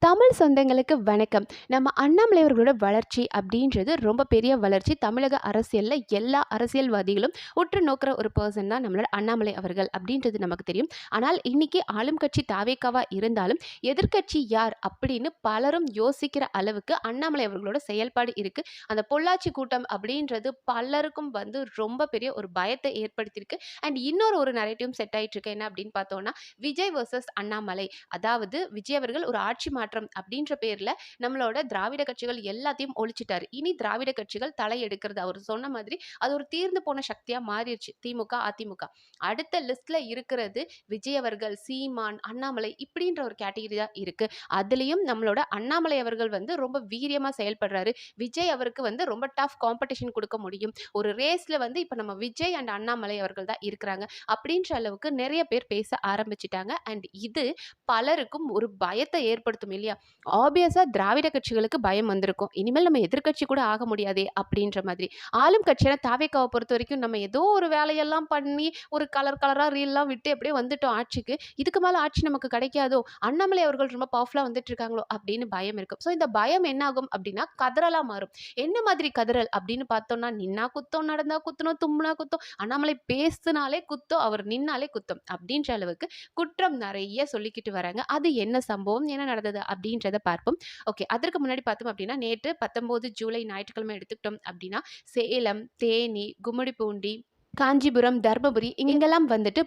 தமிழ் சொந்தங்களுக்கு வணக்கம். நம்ம அண்ணாமலை அவர்களோட வளர்ச்சி அப்படின்றது ரொம்ப பெரிய வளர்ச்சி. தமிழக அரசியலில் எல்லா அரசியல்வாதிகளும் உற்று நோக்கிற ஒரு பர்சன் தான் நம்மளோட அண்ணாமலை அவர்கள் அப்படின்றது நமக்கு தெரியும். ஆனால் இன்னைக்கு ஆளும் கட்சி தாவேக்காவா இருந்தாலும் எதிர்க்கட்சி யார் அப்படின்னு பலரும் யோசிக்கிற அளவுக்கு அண்ணாமலை அவர்களோட செயல்பாடு இருக்கு. அந்த பொள்ளாச்சி கூட்டம் அப்படின்றது பலருக்கும் ரொம்ப பெரிய ஒரு பயத்தை ஏற்படுத்தியிருக்கு. அண்ட் இன்னொரு நரேட்டிவும் செட் ஆயிட்டு இருக்கு. என்ன அப்படின்னு பார்த்தோம்னா, விஜய் வர்சஸ் அண்ணாமலை. அதாவது விஜய் அவர்கள் ஒரு ஆட்சி மாற்றம் அப்படின்ற பேர்ல நம்மளோட திராவிட கட்சிகள் எல்லாத்தையும் ஒழிச்சிட்டாரு. இனி திராவிட கட்சிகள் தலை எடுக்கிறது அவர் சொன்ன மாதிரி அது ஒரு தீர்ந்து போன சக்தியா மாறிடுச்சு. திமுக அதிமுக அடுத்த லிஸ்ட்ல இருக்கிறது விஜய் அவர்கள், சீமான், அண்ணாமலை இப்படின்ற ஒரு கேட்டகரி தான் இருக்கு. அதுலயும் நம்மளோட அண்ணாமலை அவர்கள் ரொம்ப வீரியமா செயல்படுறாரு. விஜய் அவருக்கு ரொம்ப டஃப் காம்படிஷன் கொடுக்க முடியும். ஒரு ரேஸ்ல இப்ப நம்ம விஜய் அண்ட் அண்ணாமலை அவர்கள் தான் இருக்கிறாங்க அப்படின்ற அளவுக்கு நிறைய பேர் பேச ஆரம்பிச்சிட்டாங்க. அண்ட் இது பலருக்கும் ஒரு பயத்தை ஏற்படுத்தும் இல்லையா? ஆப்வியஸா திராவிட கட்சிகளுக்கு பயம் வந்திருக்கும். இனிமேல் நம்ம எதிர்க்கட்சி கூட ஆக முடியாதே அப்படின்ற மாதிரி. ஆளும் கட்சியான தாவேக்காவை பொறுத்த வரைக்கும் நம்ம ஏதோ ஒரு வேலையெல்லாம் பண்ணி ஒரு கலரா ரீல்லாம் விட்டு அப்படியே வந்துட்டோம் ஆட்சிக்கு. இதுக்கு மேல ஆட்சி நமக்கு கிடைக்காதோ, அண்ணாமலை அவர்கள் ரொம்ப பவர்ஃபுல்லா வந்துட்டு இருக்காங்களோ அப்படின்னு பயம் இருக்கும். ஸோ இந்த பயம் என்ன ஆகும் அப்படின்னா கதறலா மாறும். என்ன மாதிரி கதறல் அப்படின்னு பார்த்தோம்னா, நின்னா குத்தம், நடந்தா குத்தணும், தும்முனா குத்தம், அண்ணாமலை பேசினாலே குத்தம், அவர் நின்னாலே குத்தம் அப்படின்ற அளவுக்கு குற்றம் நிறைய சொல்லிக்கிட்டு வராங்க. அது என்ன சம்பவம், என்ன நடந்தது அப்படின்றத பார்ப்போம். ஓகே, அதற்கு முன்னாடி பார்த்தோம் அப்படின்னா, நேற்று 19 ஜூலை ஞாயிற்றுக்கிழமை எடுத்துக்கிட்டோம் அப்படின்னா, சேலம், தேனி, கும்மிடிப்பூண்டி, காஞ்சிபுரம், தர்மபுரி இங்கெல்லாம்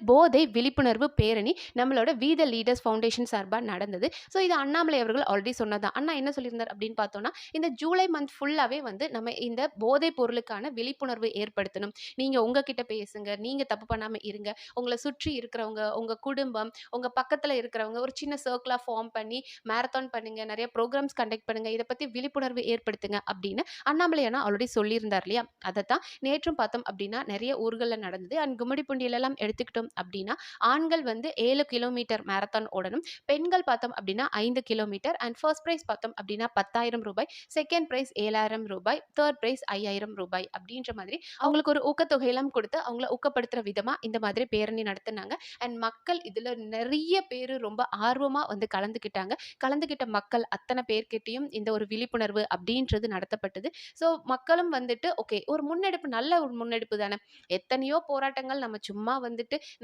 போதை விழிப்புணர்வு பேரணி நம்மளோட வி த லீடர்ஸ் ஃபவுண்டேஷன் சார்பாக நடந்தது. ஸோ இது அண்ணாமலை அவர்கள் ஆல்ரெடி சொன்னதான். அண்ணா என்ன சொல்லியிருந்தார் அப்படின்னு பார்த்தோம்னா, இந்த ஜூலை மந்த் ஃபுல்லாகவே நம்ம இந்த போதைப் பொருளுக்கான விழிப்புணர்வு ஏற்படுத்தணும். நீங்கள் உங்ககிட்ட பேசுங்க, நீங்கள் தப்பு பண்ணாமல் இருங்க, உங்களை சுற்றி இருக்கிறவங்க, உங்கள் குடும்பம், உங்கள் பக்கத்தில் இருக்கிறவங்க ஒரு சின்ன சர்க்கிளாக ஃபார்ம் பண்ணி மேரத்தான் பண்ணுங்க, நிறைய ப்ரோக்ராம்ஸ் கண்டக்ட் பண்ணுங்க, இதை பற்றி விழிப்புணர்வு ஏற்படுத்துங்க அப்படின்னு அண்ணாமலை அண்ணா ஆல்ரெடி சொல்லியிருந்தார் இல்லையா? அதை தான் நேற்றும் பார்த்தோம் அப்படின்னா நிறைய ஊர்கள் நடந்தது. அண்ட் கும்மிடிப்பூண்டியிலெல்லாம் எடுத்துக்கிட்டோம் அப்படின்னா, ஆண்கள் 7 கிலோமீட்டர் மேரத்தான் ஓடணும், பெண்கள் பார்த்தோம் அப்படின்னா 5 கிலோமீட்டர். அண்ட் ஃபர்ஸ்ட் பிரைஸ் பார்த்தோம் அப்படின்னா 10,000 ரூபாய், செகண்ட் பிரைஸ் 7,000 ரூபாய், தேர்ட் பிரைஸ் 5,000 ரூபாய் அப்படின்ற மாதிரி அவங்களுக்கு ஒரு ஊக்கத்தொகையெல்லாம் கொடுத்து அவங்கள ஊக்கப்படுத்துற விதமா இந்த மாதிரி பேரணி நடத்தினாங்க. அண்ட் மக்கள் இதுல நிறைய பேர் ரொம்ப ஆர்வமா கலந்துக்கிட்டாங்க. கலந்துக்கிட்ட மக்கள் அத்தனை பேர்கிட்டையும் இந்த ஒரு விழிப்புணர்வு அப்படின்றது நடத்தப்பட்டது. ஸோ மக்களும் ஓகே, ஒரு முன்னெடுப்பு, நல்ல ஒரு முன்னெடுப்பு தானே. எத்தனையோ போராட்டங்கள் நம்ம சும்மா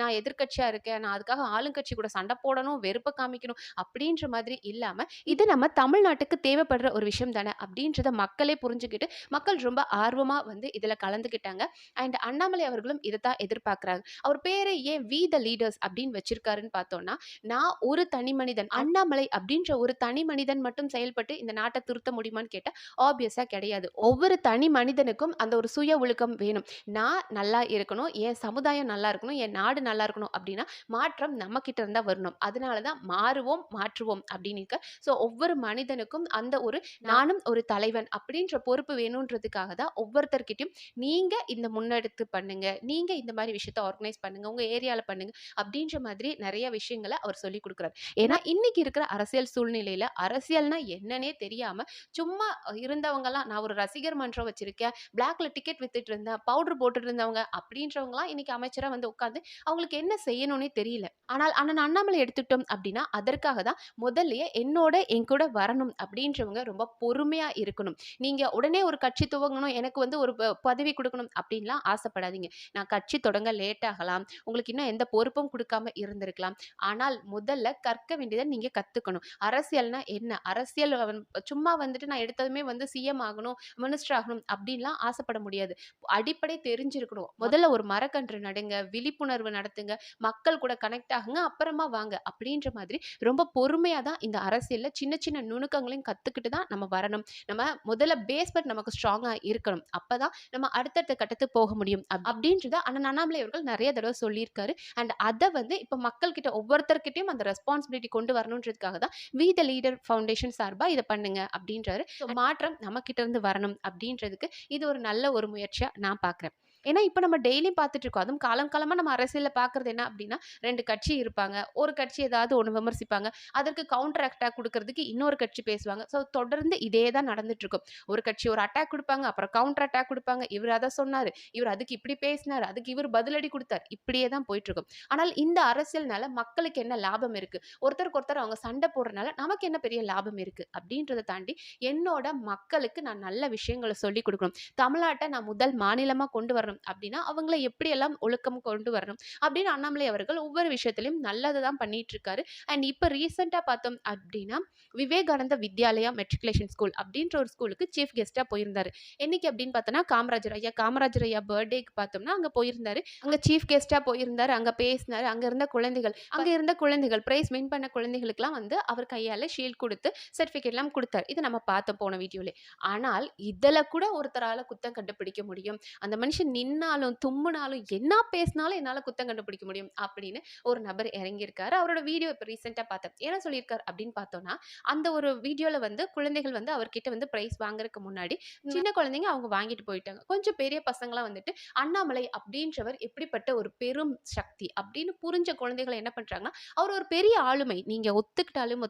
நான் எதிர்க்கட்சியா இருக்கேன், நான் அதுக்காக ஆளுங்கட்சி கூட சண்டை போடணும், வெறுப்பை காமிக்கணும் அப்படின்ற மாதிரி இல்லாம இது நம்ம தமிழ்நாட்டுக்கு தேவைப்படுற ஒரு விஷயம் தானே அப்படின்றத மக்களே புரிஞ்சுக்கிட்டு மக்கள் ரொம்ப ஆர்வமா இதுல கலந்துக்கிட்டாங்க. அண்ட் அண்ணாமலை அவர்களும் இதைத்தான் எதிர்பார்க்கிறாங்க. அவர் பேரை ஏன் வி த லீடர்ஸ் அப்படின்னு வச்சிருக்காருன்னு பார்த்தோம்னா, நான் ஒரு தனி மனிதன், அண்ணாமலை அப்படின்ற ஒரு தனி மனிதன் மட்டும் செயல்பட்டு இந்த நாட்டை திருத்த முடியுமான்னு கேட்டா ஆப்வியஸா கிடையாது. ஒவ்வொரு தனி மனிதனுக்கும் அந்த ஒரு சுய ஒழுக்கம் வேணும். நான் நல்லா இருக்கணும், என் சமுதாயம் நல்லா இருக்கணும், என் நாடு நல்லா இருக்கணும் அப்படின்னா மாற்றம் நம்ம கிட்ட இருந்தா வரணும். அதனால தான் மாறுவோம் மாற்றுவோம் அப்படின்னு இருக்கு. ஸோ ஒவ்வொரு மனிதனுக்கும் அந்த ஒரு நானும் ஒரு தலைவன் அப்படின்ற பொறுப்பு வேணுன்றதுக்காக தான் ஒவ்வொருத்தர்கிட்டையும் நீங்க இந்த முன்னெடுத்து பண்ணுங்க, நீங்க இந்த மாதிரி விஷயத்த ஆர்கனைஸ் பண்ணுங்க, உங்க ஏரியால பண்ணுங்க அப்படின்ற மாதிரி நிறைய விஷயங்களை அவர் சொல்லி கொடுக்குறாரு. ஏன்னா இன்னைக்கு இருக்கிற அரசியல் சூழ்நிலையில அரசியல்னா என்னன்னே தெரியாம சும்மா இருந்தவங்கலாம், நான் ஒரு ரசிகர் மன்றம் வச்சிருக்கேன், பிளாக்ல டிக்கெட் வித்துட்டு இருந்தேன், பவுடர் போட்டுட்டு இருந்தவங்க அப்படின்றவங்களாம் இன்னைக்கு அமைச்சரா உட்காந்து அவங்களுக்கு என்ன செய்யணும்னே தெரியல. ஆனால் அண்ணன் அண்ணாமலை எடுத்துட்டோம் அப்படின்னா அதற்காக தான் முதல்லயே என் கூட வரணும் அப்படின்றவங்க ரொம்ப பொறுமையா இருக்கணும். நீங்க உடனே ஒரு கட்சி துவங்கணும், எனக்கு ஒரு பதவி கொடுக்கணும் அப்படின்லாம் ஆசைப்படாதீங்க. நான் கட்சி தொடங்க லேட் ஆகலாம், உங்களுக்கு இன்னும் எந்த பொறுப்பும் கொடுக்காம இருந்திருக்கலாம். ஆனால் முதல்ல கற்க வேண்டியதை நீங்க கத்துக்கணும். அரசியல்னா என்ன, அரசியல் சும்மா நான் எடுத்ததுமே சிஎம் ஆகணும், மினிஸ்டர் ஆகணும் அப்படின்லாம் ஆசைப்பட முடியாது. அடிப்படை தெரிஞ்சிருக்கணும். முதல்ல ஒரு மரக்கன்று நடுங்க, விழிப்புணர்வு நடத்துங்க, மக்கள் கூட கனெக்ட் ஆகுங்க, அப்புறமா வாங்க அப்படின்ற மாதிரி ரொம்ப பொறுமையா தான் இந்த அரசியல்ல சின்ன சின்ன நுணுக்கங்களையும் கத்துக்கிட்டு தான் நம்ம வரணும். நம்ம முதல்ல பேஸ் பட் நமக்கு ஸ்ட்ராங்கா இருக்கணும். அப்பதான் நம்ம அடுத்தடுத்த கட்டத்துக்கு போக முடியும் அப்படின்றத அண்ணன் அண்ணாமலை அவர்கள் நிறைய தடவை சொல்லியிருக்காரு. அண்ட் அதை இப்ப மக்கள் கிட்ட ஒவ்வொருத்தர்கிட்டையும் அந்த ரெஸ்பான்சிபிலிட்டி கொண்டு வரணுன்றதுக்காக தான் வி த லீடர் ஃபவுண்டேஷன் சார்பா இதை பண்ணுங்க அப்படின்றாரு. மாற்றம் நம்ம கிட்ட இருந்து வரணும் அப்படின்றதுக்கு இது ஒரு நல்ல ஒரு முயற்சியா நான் பார்க்குறேன். ஏன்னா, இப்ப நம்ம டெய்லியும் பார்த்துட்டு இருக்கோம். அதுவும் காலம் காலமா நம்ம அரசியல்ல பார்க்குறது என்ன அப்டின்னா, 2 கட்சி இருப்பாங்க. ஒரு கட்சி ஏதாவது ஒண்ணு விமர்சிப்பாங்க. அதற்கு கவுண்டர் அட்டாக் குடுக்குறதுக்கு இன்னொரு கட்சி பேசுவாங்க. ஸோ தொடர்ந்து இதே தான் நடந்துட்டு இருக்கும். ஒரு கட்சி ஒரு அட்டாக் குடுப்பாங்க. அப்புறம் கவுண்டர் அட்டாக் குடுப்பாங்க. இவரு அத சொன்னாரு. இவரு அதுக்கு இப்டி பேசினாரு. அதுக்கு இவரு பதிலடி குடுத்தார். இப்படியே தான் போயிட்டுருக்கும். ஆனால் இந்த அரசியல்னால மக்களுக்கு என்ன லாபம் இருக்கு? ஒருத்தருக்கு ஒருத்தர் அவங்க சண்டை போடுறனால நமக்கு என்ன பெரிய லாபம் இருக்கு? அப்டின்றத தாண்டி என்னோட மக்களுக்கு நான் நல்ல விஷயங்கள சொல்லிக் குடுக்கணும். தமிழ்நாட்ட நான் முதல் மாநிலமா கொண்டு வரணும் அப்டின்னா, அவங்கள எப்படியெல்லாம் ஒழுக்கம் கொண்டு வரணும் அப்படின்னு அண்ணாமலை அவர்கள் ஒவ்வொரு விஷயத்திலயும் நல்லது தான் பண்ணிட்டு இருக்காரு. அண்ட் இப்ப ரீசென்ட்டா பார்த்தோம் அப்டின்னா, விவேகானந்த வித்யாலயா மெட்ரிகுலேஷன் ஸ்கூல் அப்படின்ற ஒரு ஸ்கூலுக்கு சீஃப் கெஸ்ட்டா போயிருந்தாரு. என்னைக்கு அப்படின்னு பார்த்தோம்னா, காமராஜர் ஐயா பர்த்டேக்கு பார்த்தோம்னா, அங்க போயிருந்தாரு. அங்க சீஃப் கெஸ்ட்டா போயிருந்தாரு. அங்க பேசினாரு. அங்க இருந்த குழந்தைகள் பிரைஸ் வின் பண்ண குழந்தைகளுக்குலாம் வந்து அவர் கையால ஷீல்ட் குடுத்து, சர்டிஃபிகேட்லாம் குடுத்தாரு. இத நம்ம பார்த்தோம் போன வீடியோலே. ஆனால் இதுல கூட ஒருத்தரால குத்தம் கண்டுபிடிக்க முடியும். அந்த மனுஷன் நின்னாலும், தும்முனாலும், என்ன பேசினாலும் என்னால குத்தம் கண்டுபிடிக்க முடியும் அப்படின்னு ஒரு நபர் இறங்கியிருக்காரு. அவரோட வீடியோ இப்ப ரீசென்ட்டா பார்த்தேன். என்ன சொல்லியிருக்காரு அப்படின்னு பார்த்தோம்னா, அந்த ஒரு வீடியோல வந்து குழந்தைகள் வந்து அவர்கிட்ட வந்து பிரைஸ் வாங்குறதுக்கு முன்னாடி சின்ன குழந்தைங்க அவங்க வாங்கிட்டு போயிட்டாங்க. கொஞ்சம் பெரிய பசங்கலாம் வந்துட்டு அண்ணாமலை அப்படின்றவர் எப்படிப்பட்ட ஒரு பெரும் சக்தி அப்படின்னு புரிஞ்ச குழந்தைகள் என்ன பண்றாங்கன்னா, அவர் ஒரு பெரிய ஆளுமை. நீங்க ஒத்துக்கிட்டாலும்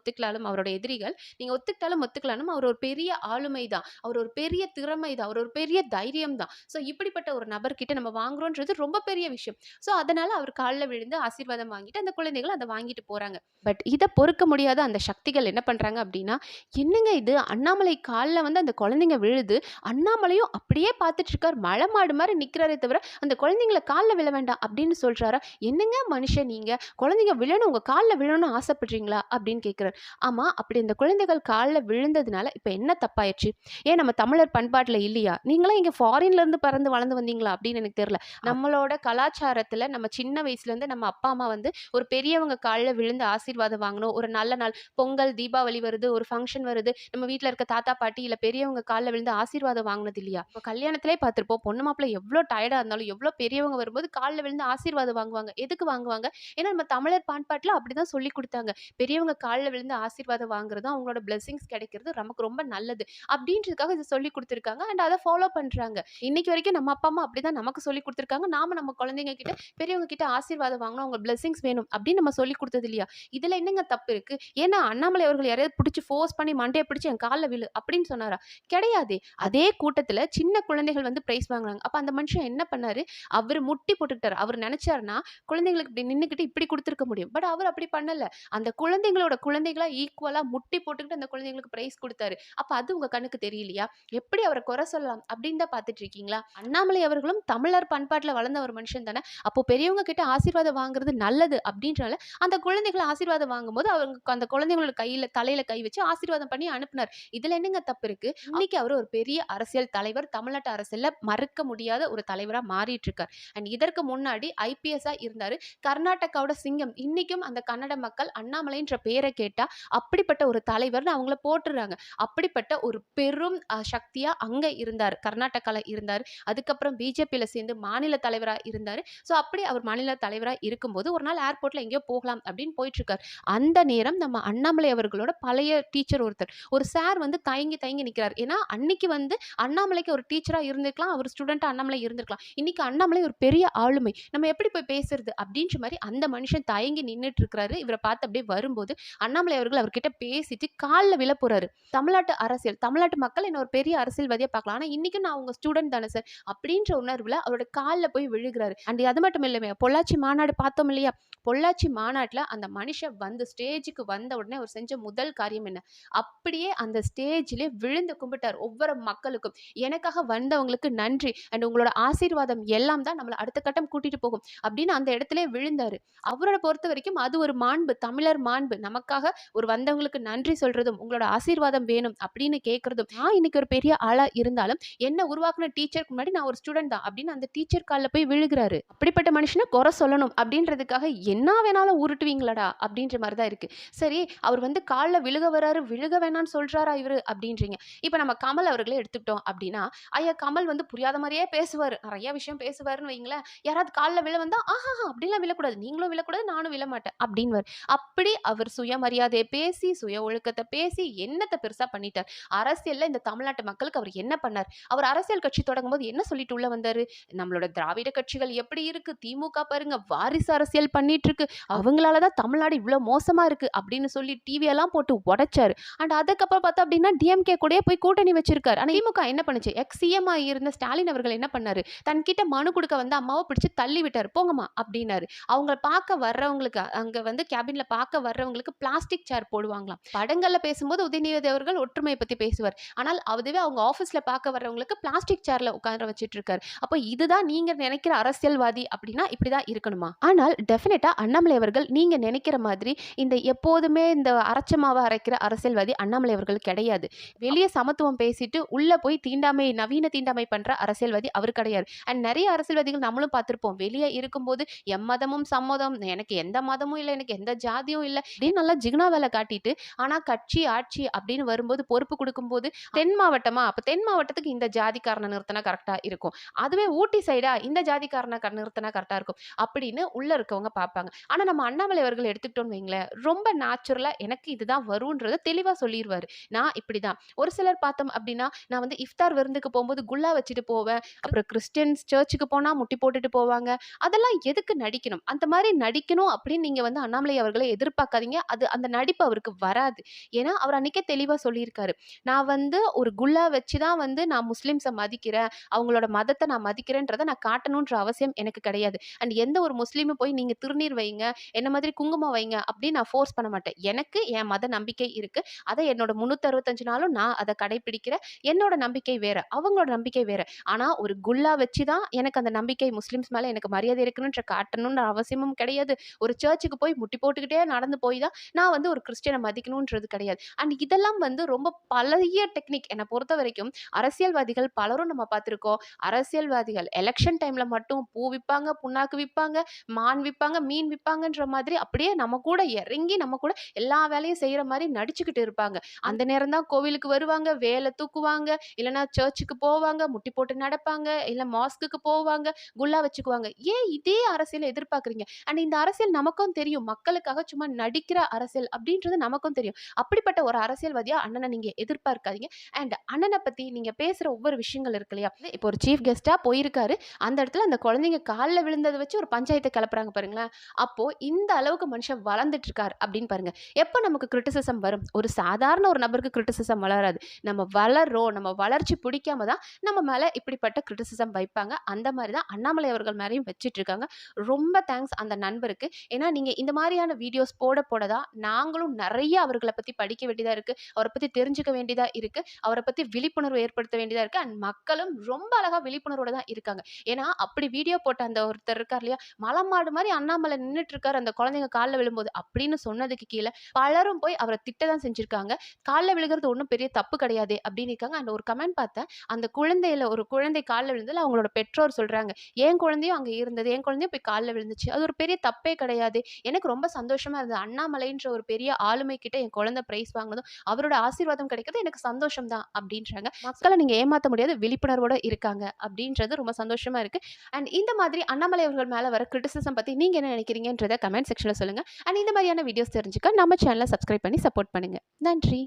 அவரோட எதிரிகள், நீங்க ஒத்துக்கிட்டாலும் ஒத்துக்கலாலும் அவர் ஒரு பெரிய ஆளுமை தான். அவர் ஒரு பெரிய திறமை தான். அவர் ஒரு பெரிய தைரியம் தான். ஸோ இப்படிப்பட்ட ஒரு நபர்கிட்ட நம்ம வாங்குறோன்றது ரொம்ப பெரிய விஷயம். ஸோ அதனால அவர் கால்ல விழுந்து ஆசீர்வாதம் வாங்கிட்டு அந்த குழந்தைகள் அத வாங்கிட்டு போறாங்க. பட் இத பொறுக்க முடியாத அந்த சக்திகள் என்ன பண்றாங்க அப்படின்னா, என்னங்க இது அண்ணாமலை கால்ல வந்து அந்த குழந்தைங்க விழுது. அண்ணாமலையும் அப்படியே பார்த்துட்டு இருக்காரு. மலை மாடு மாரி நிக்கிறாரே தவிர, அந்த குழந்தைங்கள கால்ல விழ வேண்டாம் அப்படின்னு சொல்றாரா? என்னங்க மனுஷன் நீங்க? குழந்தைங்க விழணும் உங்க கால்ல விழணும்னு ஆசைப்படுறீங்களா? அப்படின்னு கேட்கிறாரு. ஆமா, அப்படி அந்த குழந்தைகள் கால்ல விழுந்ததுனால இப்ப என்ன தப்பாயிருச்சு? ஏன் நம்ம தமிழர் பண்பாட்டுல இல்லையா? நீங்கலாம் இங்க ஃபாரின்ல இருந்து பிறந்து வளர்ந்து வந்தீங்களா? அப்படின்னு எனக்கு தெரியல. நம்மளோட கலாச்சாரத்துல நம்ம சின்ன வயசுல இருந்து நம்ம அப்பா, அம்மா வந்து ஒரு பெரியவங்க கால்ல விழுந்து ஆசீர்வாதம் வாங்கணும். ஒரு நல்ல நாள் பொங்கல், தீபாவளி வருது, ஒரு ஃபங்ஷன் வருது. நம்ம வீட்ல இருக்க தாத்தா, பாட்டி இல்ல பெரியவங்க கால்ல விழுந்து ஆசீர்வாதம் வாங்குனது இல்லையா? இப்போ கல்யாணத்திலே பார்த்திருப்போம். பொண்ணு மாப்பிள்ளை எவ்ளோ டயர்டா இருந்தாலும், எவ்ளோ பெரியவங்க வரும்போது கால்ல விழுந்து ஆசீர்வாதம் வாங்குவாங்க. எதுக்கு வாங்குவாங்க? ஏன்னா நம்ம தமிழர் பண்பாட்டுல அப்படிதான் சொல்லிக் குடுத்தாங்க. பெரியவங்க கால்ல விழுந்து ஆசீர்வாதம் வாங்குறதும், அவங்களோட பிளெஸிங்ஸ் கிடைக்கிறது நமக்கு ரொம்ப நல்லது. அப்படின்றதுக்காக இத சொல்லிக் குடுத்துருக்காங்க. அண்ட் அத ஃபாலோ பண்றாங்க. இன்னைக்கு வரைக்கும் நம்ம அப்பா, அம்மா அப்படிதான் நமக்கு சொல்லிக் குடுத்துருக்காங்க. நாம நம்ம குழந்தைங்க கிட்ட பெரியவங்க கிட்ட ஆசீர்வாதம் வாங்கணும். அவங்க பிளெஸிங்ஸ் வேணும் அப்படின்னு நம்ம சொல்லிக் குடுத்தது இல்லையா? இதுல என்னங்க தப்பு இருக்கு? ஏன்னா அண்ணாமலை அவர்கள் யாரையாவது புடிச்சு ஃபோர்ஸ் பண்ணி மண்டைய பிடிச்சு என் கால்ல விழு அப்படின்னு சொன்னாரா? கிடையாதே. அதே கூட்டத்துல சின்ன குழந்தைகள் வந்து பிரைஸ் வாங்குனாங்க. அப்ப அந்த மனுஷன் என்ன பண்ணாரு? அவரு முட்டி போட்டுக்கிட்டாரு. அவரு நெனச்சாருன்னா, குழந்தைங்களுக்கு இப்படி நின்னுகிட்டு இப்படி குடுத்திருக்க முடியும். பட் அவர் அப்படி பண்ணல. அந்த குழந்தைங்களோட குழந்தைகளா ஈக்குவலா முட்டி போட்டுக்கிட்டு அந்த குழந்தைங்களுக்கு பிரைஸ் குடுத்தாரு. அப்ப அது உங்க கண்ணுக்கு தெரியலையா? எப்படி அவர குறை சொல்லலாம் அப்படின்னு தான் பார்த்துட்டு இருக்கீங்களா? அண்ணாமலை அவர்களும் தமிழர் பண்பாட்டுல வளர்ந்த ஒரு மனுஷன் தானே. அப்போ பெரியவங்க கிட்ட ஆசீர்வாதம் வாங்குறது நல்லது அப்படின்றனால, அந்த குழந்தைகள் ஆசீர்வாதம் வாங்கும்போது அவங்க அந்த குழந்தைங்களோட தலையில கை வச்சு ஆசீர்வாதம் பண்ணி அனுப்புனார். இதுல என்னங்க தப்பு இருக்கு? இன்னைக்கு அவர் ஒரு பெரிய அரசியல் தலைவர். தமிழ்நாட்டு அரசியல்ல மறக்க முடியாத ஒரு தலைவரா மாறிட்டு இருக்கார். அண்ட் இதற்கு முன்னாடி ஐபிஎஸ்ஸா இருந்தாரு. கர்நாடகாவோட சிங்கம். இன்னைக்கும் அந்த கன்னட மக்கள் அண்ணாமலைன்ற பேரை கேட்டா அப்படிப்பட்ட ஒரு தலைவர்னு அவங்கள போட்டுறாங்க. அப்படிப்பட்ட ஒரு பெரும் சக்தியா அங்க இருந்தாரு. கர்நாடகால இருந்தாரு. அதுக்கப்புறம் பிஜேபியில சேர்ந்து மாநில தலைவரா இருந்தாரு. ஸோ அப்படி அவர் மாநில தலைவரா இருக்கும்போது ஒரு நாள் ஏர்போர்ட்ல எங்கேயோ போகலாம் அப்படின்னு போயிட்டு இருக்காரு. அந்த நேரம் நம்ம அண்ணாமலை அவர்களோட பழைய டீச்சர் ஒருத்தர், ஒரு சார் வந்து தயங்கி தயங்கி நிக்கிறார். ஏன்னா அன்னைக்கு வந்து அண்ணாமலைக்கு ஒரு டீச்சரா இருந்திருக்கலாம். அவர் ஸ்டூடெண்டா அண்ணாமலை இருந்திருக்கலாம். இன்னைக்கு அண்ணாமலை ஒரு பெரிய ஆளுமை. நம்ம எப்படி போய் பேசுறது அப்படின்ற மாதிரி அந்த மனுஷன் தயங்கி நின்னுட்டு இருக்கிறாரு. இவரை பார்த்து அப்படியே வரும்போது அண்ணாமலை அவர்கள் அவர்கிட்ட பேசிட்டு கால்ல விழ போறாரு. தமிழ்நாட்டு அரசியல், தமிழ்நாட்டு மக்கள் என்ன ஒரு பெரிய அரசியல்வாதியா பார்க்கலாம். ஆனா இன்னைக்கும் நான் உங்க ஸ்டூடெண்ட் தானே சார் அப்படின்ற உணர்வுல அவரோட கால்ல போய் விழுகிறாரு. அண்ட் அது மட்டும் இல்லையா, பொள்ளாச்சி மாநாடு பார்த்தோம் இல்லையா? பொள்ளாச்சி மாநாட்டுல அந்த மனுஷன் வந்து ஸ்டேஜுக்கு வந்த உடனே அவர் செஞ்ச முதல் காரியம் என்ன? அப்படியே அந்த ஸ்டேஜ்லயே விழுந்து கும்பிட்டார் ஒவ்வொரு மக்களுக்கும். எனக்காக வந்தவங்களுக்கு நன்றி. அண்ட் உங்களோட ஆசீர்வாதம் எல்லாம் தான் நம்மள அடுத்த கட்டம் கூட்டிட்டு போகும் அப்படின்னு அந்த இடத்திலே விழுந்தாரு. அவரோட பொறுத்த வரைக்கும் அது ஒரு மாண்பு, தமிழர் மாண்பு. நமக்காக ஒரு வந்தவங்களுக்கு நன்றி சொல்றதும், உங்களோட ஆசீர்வாதம் வேணும் அப்படின்னு கேட்கறதும், நான் இன்னைக்கு ஒரு பெரிய ஆளா இருந்தாலும் என்ன உருவாக்குன டீச்சருக்கு முன்னாடி நான் ஒரு ஸ்டூடெண்ட் தான் அப்படின்னு அந்த டீச்சர் கால்ல போய் விழுகிறாரு. அப்படிப்பட்ட மனுஷனை குறை சொல்லணும் அப்படின்றதுக்காக என்ன வேணாலும் உருட்டுவீங்களாடா அப்படின்ற மாதிரி தான் இருக்கு. சரி, அவர் வந்து கால்ல விழுக வராரு, விழுக வேணாம்னு சொல்றாரா இவரு அப்படின்றீங்க. இப்ப நம்ம கமல் அவர்களை எடுத்துக்கிட்டோம் அப்படின்னா, ஐயா கமல் வந்து புரியாத மாதிரியே பேசுவாரு. நிறைய விஷயம் பேசுவாருன்னு வைங்களேன். யாராவது கால்ல விழ வந்தா ஆஹா அப்படிலாம் விழக்கூடாது, நீங்களும் விழக்கூடாது, நானும் விழ மாட்டேன் அப்படின்னு அப்படி அவர் சுயமரியாதையை பேசி, சுய ஒழுக்கத்தை பேசி என்னத்தை பெருசா பண்ணிட்டார். அரசியல்ல இந்த தமிழ்நாட்டு மக்களுக்கு அவர் என்ன பண்ணார்? அவர் அரசியல் கட்சி தொடங்கும்போது என்ன சொல்லிட்டு உள்ள வந்தார்? வந்தாரு. நம்மளோட திராவிட கட்சிகள் எப்படி இருக்கு? திமுக பாருங்க வாரிசு அரசியல் பண்ணிட்டு இருக்கு. அவங்களால தான் தமிழ்நாடு இவ்ளோ மோசமா இருக்கு அப்படின்னு சொல்லி டிவியெல்லாம் போட்டு உடைச்சாரு. அண்ட் அதுக்கப்புறம் பார்த்தா அப்படின்னா டிஎம்கே கூடயே போய் கூட்டணி வச்சிருக்காரு. ஆனா திமுக என்ன பண்ணுச்சு? எக்ஸ் சிஎம் இருந்த ஸ்டாலின் அவர்கள் என்ன பண்ணாரு? தன்கிட்ட மனு குடுக்க வந்த அம்மாவ பிடிச்சு தள்ளி விட்டாரு. போங்கம்மா அப்படின்னாரு. அவங்க பார்க்க வர்றவங்களுக்கு அங்க வந்து கேபின்ல பார்க்க வர்றவங்களுக்கு பிளாஸ்டிக் சேர் போடுவாங்களாம். படங்கள்ல பேசும்போது உதயநிதி அவர்கள் ஒற்றுமையை பத்தி பேசுவார். ஆனால் அதுவே அவங்க ஆபீஸ்ல பார்க்க வர்றவங்களுக்கு பிளாஸ்டிக் சேர்ல உட்கார வச்சிட்டு இருக்காரு. அப்போ இதுதான் நீங்க நினைக்கிற அரசியல்வாதி அப்படின்னா இப்படிதான் இருக்கணுமா? ஆனால் டெஃபினட்டா அண்ணாமலை அவர்கள் நீங்க நினைக்கிற மாதிரி இந்த எப்போதுமே இந்த அரைச்ச மாவை அரைக்கிற அரசியல்வாதி அண்ணாமலை அவர்கள் கிடையாது. வெளியே சமத்துவம் பேசிட்டு உள்ள போய் தீண்டாமை நவீன தீண்டாமை பண்ற அரசியல்வாதி அவர் கிடையாது. அண்ட் நிறைய அரசியல்வாதிகள் நம்மளும் பார்த்திருப்போம். வெளியே இருக்கும்போது எம்மதமும் சம்மதம், எனக்கு எந்த மதமும் இல்லை, எனக்கு எந்த ஜாதியும் இல்லை அப்படின்னு நல்லா ஜிக்னா வேலை காட்டிட்டு, ஆனா கட்சி ஆட்சி அப்படின்னு வரும்போது பொறுப்பு கொடுக்கும்போது தென் மாவட்டமா அப்ப தென் மாவட்டத்துக்கு இந்த ஜாதிக்காரனை நிறுத்தினா கரெக்டா இருக்கும், அதுவே ஊட்டி சைடா இந்த ஜாதிக்காரனை நிறுத்தினா கரெக்டா இருக்கும் அப்படின்னு உள்ள இருக்கவங்க பார்ப்பாங்க. ஆனா நம்ம அண்ணாமலை அவர்கள் எடுத்துக்கிட்டோம்னு வைங்களேன், ரொம்ப நேச்சுரலா எனக்கு இதுதான் வரும்ன்றத தெளிவா சொல்லிடுவாரு. நான் இப்படிதான். ஒரு சிலர் பார்த்தோம் அப்படின்னா, நான் வந்து இஃப்தார் விருந்துக்கு போகும்போது குல்லா வச்சுட்டு போவேன். அப்புறம் கிறிஸ்டியன்ஸ் சர்ச்சுக்கு போனா முட்டி போட்டுட்டு போவாங்க. அதெல்லாம் எதுக்கு நடிக்கணும்? அந்த மாதிரி நடிக்கணும் அப்படின்னு நீங்க வந்து அண்ணாமலை அவர்களை எதிர்பார்க்காதீங்க. அது அந்த நடிப்பு அவருக்கு வராது. ஏன்னா அவர் அன்னைக்கே தெளிவா சொல்லியிருக்காரு. நான் வந்து ஒரு குல்லா வச்சு தான் வந்து நான் முஸ்லிம்ஸை மதிக்கிறேன், அவங்களோட மதத்தை நான் மதிக்கிறேன்றதை நான் காட்டணுன்ற அவசியம் எனக்கு கிடையாது. அண்ட் எந்த ஒரு முஸ்லீமும் போய் நீங்க திருநீர் வைங்க, என்ன மாதிரி குங்குமம் வைங்க அப்படின்னு நான் ஃபோர்ஸ் பண்ண மாட்டேன். எனக்கு என் மத நம்பிக்கை இருக்கு. அதை என்னோட 365 நாளும் நான் அதை கடைபிடிக்கிறேன். என்னோட நம்பிக்கை வேற, அவங்களோட நம்பிக்கை வேற. ஆனா ஒரு குல்லா வச்சு தான் எனக்கு அந்த நம்பிக்கை முஸ்லிம்ஸ் மேல எனக்கு மரியாதை இருக்கணுன்ற காட்டணும்ன்ற அவசியமும் கிடையாது. ஒரு சர்ச்சுக்கு போய் முட்டி போட்டுக்கிட்டே நடந்து போய் தான் நான் வந்து ஒரு கிறிஸ்டியனை மதிக்கணும்ன்றது கிடையாது. அண்ட் இதெல்லாம் வந்து ரொம்ப பழைய டெக்னிக். என்னை பொறுத்த வரைக்கும் அரசியல்வாதிகள் பலரும் நம்ம பார்த்திருக்கோம். அரசியல்வாதிகள் எலெக்ஷன் டைம்ல மட்டும் பூ விப்பாங்க, புண்ணாக்கு விப்பாங்க, மான் விப்பாங்க, மீன் விப்பாங்கன்ற மாதிரி அப்படியே நம்ம கூட இறங்கி நம்ம கூட எல்லா வேலையும் செய்யற மாதிரி நடிச்சுக்கிட்டு இருப்பாங்க. அந்த நேரம் தான் கோவிலுக்கு வருவாங்க, வேலை தூக்குவாங்க, இல்லைன்னா சர்ச்சுக்கு போவாங்க, முட்டி போட்டு நடப்பாங்க, இல்ல மாஸ்குக்கு போவாங்க, குல்லா வச்சுக்குவாங்க. ஏன் இதே அரசியல் எதிர்பார்க்குறீங்க? அண்ட் இந்த அரசியல் நமக்கும் தெரியும். மக்களுக்காக சும்மா நடிக்கிற அரசியல் அப்படின்றது நமக்கும் தெரியும். அப்படிப்பட்ட ஒரு அரசியல்வாதியா அண்ணனை நீங்க எதிர்பார்க்காதீங்க. அண்ட் அண்ணனை பத்தி நீங்க பேசுற ஒவ்வொரு விஷயங்கள் இருக்கு இல்லையா? இப்போ ஒரு சீஃப் கெஸ்டா போயிருக்காரு. அந்த இடத்துல அந்த குழந்தைங்க காலில் விழுந்ததை வச்சு ஒரு பஞ்சாயத்தை கிளப்புறாங்க பாருங்களேன். அப்போ இந்த அளவுக்கு மனுஷன் வளர்ந்துட்டு இருக்காரு அப்படின்னு பாருங்க. எப்போ நமக்கு கிரிட்டிசிசம் வரும்? ஒரு சாதாரண ஒரு நபருக்கு கிரிட்டிசிசம் வளராது. நம்ம வளர்றோம், நம்ம வளர்ச்சி பிடிக்காம தான் நம்ம மேல இப்படிப்பட்ட கிரிட்டிசிசம் வைப்பாங்க. அந்த மாதிரி தான் அண்ணாமலை அவர்கள் மேலேயும் வச்சிட்டு இருக்காங்க. ரொம்ப தேங்க்ஸ் அந்த நண்பருக்கு. ஏன்னா நீங்க இந்த மாதிரியான வீடியோஸ் போட போட தான் நாங்களும் நிறைய அவர்களை பத்தி படிக்க வேண்டியதா இருக்கு, அவரை பத்தி தெரிஞ்சுக்க வேண்டியதா இருக்கு, அவரை பத்தி விழிப்புணர்வு ஏற்படுத்த வேண்டியதா இருக்கு. அண்ட் மக்களும் ரொம்ப அழகா விழிப்புணர்வோட தான் இருக்காங்க. ஏன்னா அப்படி வீடியோ போட்ட அந்த ஒருத்தர் இருக்கார் இல்லையா, மலமாடு மாதிரி அண்ணாமலை நின்னுட்டு இருக்காரு அந்த குழந்தைங்க காலில் விழும்போது அப்படின்னு சொன்னதுக்கு கீழே பலரும் போய் அவரை திட்ட தான் செஞ்சிருக்காங்க. காலில் விழுகிறது ஒன்றும் பெரிய தப்பு கிடையாது அப்படின்னு இருக்காங்க. அந்த ஒரு கமெண்ட் பார்த்தேன். அந்த குழந்தையில ஒரு குழந்தை காலில் விழுந்ததுல அவங்களோட பெற்றோர் சொல்றாங்க, என் குழந்தையும் அங்க இருந்தது, என் குழந்தையும் போய் காலில் விழுந்துச்சு, அது ஒரு பெரிய தப்பே கிடையாது. எனக்கு ரொம்ப சந்தோஷமா இருந்தது. அண்ணாமலைன்ற ஒரு பெரிய ஆளுமை கிட்ட என் குழந்தை பிரைஸ் வாங்கினதும் அவரோட ஆசீர்வாதம் கிடைக்கிறது எனக்கு சந்தோஷம் தான் அப்படின்றாங்க. மக்களை நீங்க ஏமாத்த முடியாது, விழிப்புணர்வோட இருக்காங்க அப்படின்றது ரொம்ப சந்தோஷமா இருக்கு. அண்ட் இந்த மாதிரி அண்ணாமலை அவர்கள் மேல வர கிரிட்டிசிசம் பத்தி நீங்க என்ன நினைக்கிறீங்கன்றத கமெண்ட் செக்ஷன்ல சொல்லுங்க. அண்ட் இந்த மாதிரியான வீடியோஸ் தெரிஞ்சுக்க நம்ம சேனலை சப்ஸ்கிரைப் பண்ணி சப்போர்ட் பண்ணுங்க. நன்றி.